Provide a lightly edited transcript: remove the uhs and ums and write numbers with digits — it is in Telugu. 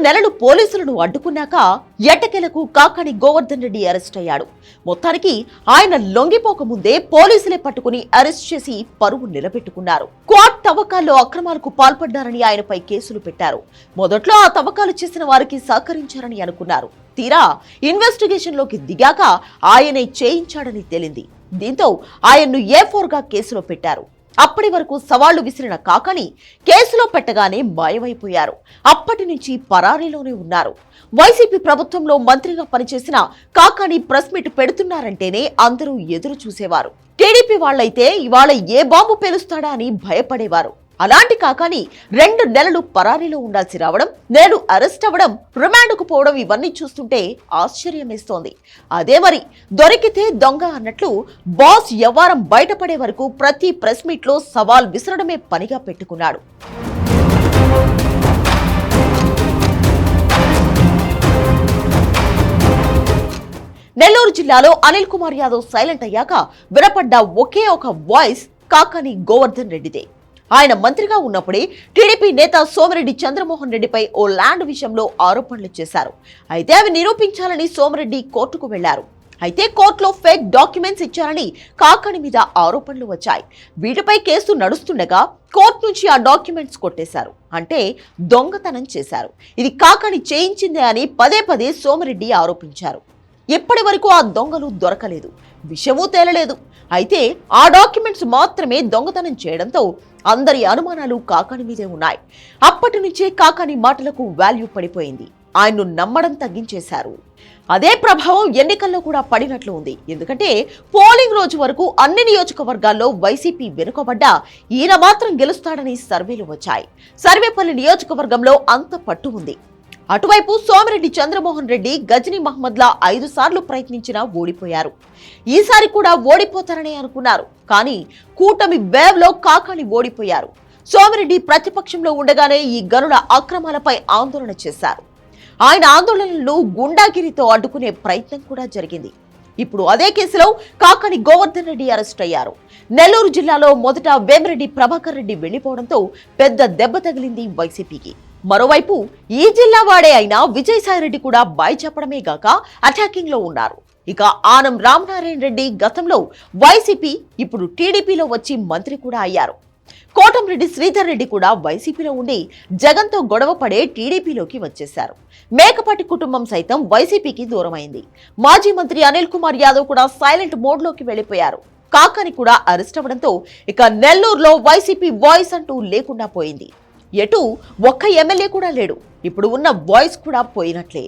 నెలలు పోలీసులను అడ్డుకున్నాక ఎట్టకేలకు కాకాని గోవర్ధన్ రెడ్డి అరెస్ట్ అయ్యాడు. మొత్తానికి ఆయన లొంగిపోక ముందే పోలీసులే పట్టుకుని అరెస్ట్ చేసి పరువు నిలబెట్టుకున్నారు. క్వాడ్ తవ్వకాల్లో అక్రమాలకు పాల్పడ్డారని ఆయనపై కేసులు పెట్టారు. మొదట్లో ఆ తవ్వకాలు చేసిన వారికి సహకరించారని అనుకున్నారు. తీరా ఇన్వెస్టిగేషన్ లోకి దిగాక ఆయనే చేయించాడని తేలింది. దీంతో ఆయన్ను A4 గా కేసులో పెట్టారు. అప్పటి వరకు సవాళ్లు విసిరిన కాకాని కేసులో పెట్టగానే మాయమైపోయారు. అప్పటి నుంచి పరారీలోనే ఉన్నారు. వైసీపీ ప్రభుత్వంలో మంత్రిగా పనిచేసిన కాకాని ప్రెస్ మీట్ పెడుతున్నారంటేనే అందరూ ఎదురు చూసేవారు. టీడీపీ వాళ్లైతే ఇవాళ ఏ బాంబు పేలుస్తాడా అని భయపడేవారు. అలాంటి కాకాని 2 నెలలు పరారీలో ఉండాల్సి రావడం, నేడు అరెస్ట్ అవ్వడం, రిమాండ్కు పోవడం ఇవన్నీ చూస్తుంటే ఆశ్చర్యమేస్తోంది. అదే మరి దొరికితే దొంగ అన్నట్లు బాస్ వ్యవహారం బయటపడే వరకు ప్రతి ప్రెస్ మీట్ లో సవాల్ విసరడమే పనిగా పెట్టుకున్నాడు. నెల్లూరు జిల్లాలో అనిల్ కుమార్ యాదవ్ సైలెంట్ అయ్యాక వినపడ్డ ఒకే ఒక వాయిస్ కాకాని గోవర్ధన్ రెడ్డిదే. ఆయన మంత్రిగా ఉన్నప్పుడే టీడీపీ నేత సోమిరెడ్డి చంద్రమోహన్ రెడ్డిపై ఓ ల్యాండ్ విషయంలో ఆరోపణలు చేశారు. అయితే అవి నిరూపించాలని సోమిరెడ్డి కోర్టుకు వెళ్లారు. అయితే కోర్టులో ఫేక్ డాక్యుమెంట్స్ ఇచ్చారని కాకాని మీద ఆరోపణలు వచ్చాయి. వీటిపై కేసు నడుస్తుండగా కోర్టు నుంచి ఆ డాక్యుమెంట్స్ కొట్టేశారు. అంటే దొంగతనం చేశారు. ఇది కాకాని చేయించిందే అని పదే పదే సోమిరెడ్డి ఆరోపించారు. ఇప్పటి వరకు ఆ దొంగలు దొరకలేదు, విషయమూ తేలలేదు. అయితే ఆ డాక్యుమెంట్స్ మాత్రమే దొంగతనం చేయడంతో అందరి అనుమానాలు కాకాని మీదే ఉన్నాయి. అప్పటి నుంచే కాకాని మాటలకు వాల్యూ పడిపోయింది. ఆయన్ను నమ్మడం తగ్గించేశారు. అదే ప్రభావం ఎన్నికల్లో కూడా పడినట్లు ఉంది. ఎందుకంటే పోలింగ్ రోజు వరకు అన్ని నియోజకవర్గాల్లో వైసీపీ వెనుకబడ్డా ఈయన మాత్రం గెలుస్తాడని సర్వేలు వచ్చాయి. సర్వేపల్లి నియోజకవర్గంలో అంత పట్టు ఉంది. అటువైపు సోమిరెడ్డి చంద్రమోహన్ రెడ్డి గజనీ మహమ్మద్లా 5 సార్లు ప్రయత్నించినా ఓడిపోయారు. ఈసారి కూడా ఓడిపోతారని అనుకున్నారు. కానీ కూటమి వేవ్ లో కాకాని ఓడిపోయారు. సోమిరెడ్డి ప్రతిపక్షంలో ఉండగానే ఈ గనుల అక్రమాలపై ఆందోళన చేశారు. ఆయన ఆందోళనలను గుండాగిరితో అడ్డుకునే ప్రయత్నం కూడా జరిగింది. ఇప్పుడు అదే కేసులో కాకాని గోవర్ధన్ రెడ్డి అరెస్ట్ అయ్యారు. నెల్లూరు జిల్లాలో మొదట వేమిరెడ్డి ప్రభాకర్ రెడ్డి వెళ్లిపోవడంతో పెద్ద దెబ్బ తగిలింది వైసీపీకి. మరోవైపు ఈ జిల్లా వాడే అయిన విజయసాయిరెడ్డి కూడా బాయ్ చెప్పడమే గాక అటాకింగ్ లో ఉన్నారు. ఇక ఆనం రామనారాయణ రెడ్డి గతంలో వైసీపీ, ఇప్పుడు టీడీపీలో వచ్చి మంత్రి కూడా అయ్యారు. కోటంరెడ్డి శ్రీధర్ రెడ్డి కూడా వైసీపీలో ఉండి జగన్తో గొడవ పడే టీడీపీలోకి వచ్చేశారు. మేకపాటి కుటుంబం సైతం వైసీపీకి దూరమైంది. మాజీ మంత్రి అనిల్ కుమార్ యాదవ్ కూడా సైలెంట్ మోడ్లోకి వెళ్లిపోయారు. కాకాని కూడా అరెస్ట్ అవ్వడంతో ఇక నెల్లూరులో వైసీపీ వాయిస్ అంటూ లేకుండా పోయింది. ఎటు ఒక్క ఎమ్మెల్యే కూడా లేడు. ఇప్పుడు ఉన్న వాయిస్ కూడా పోయినట్లే.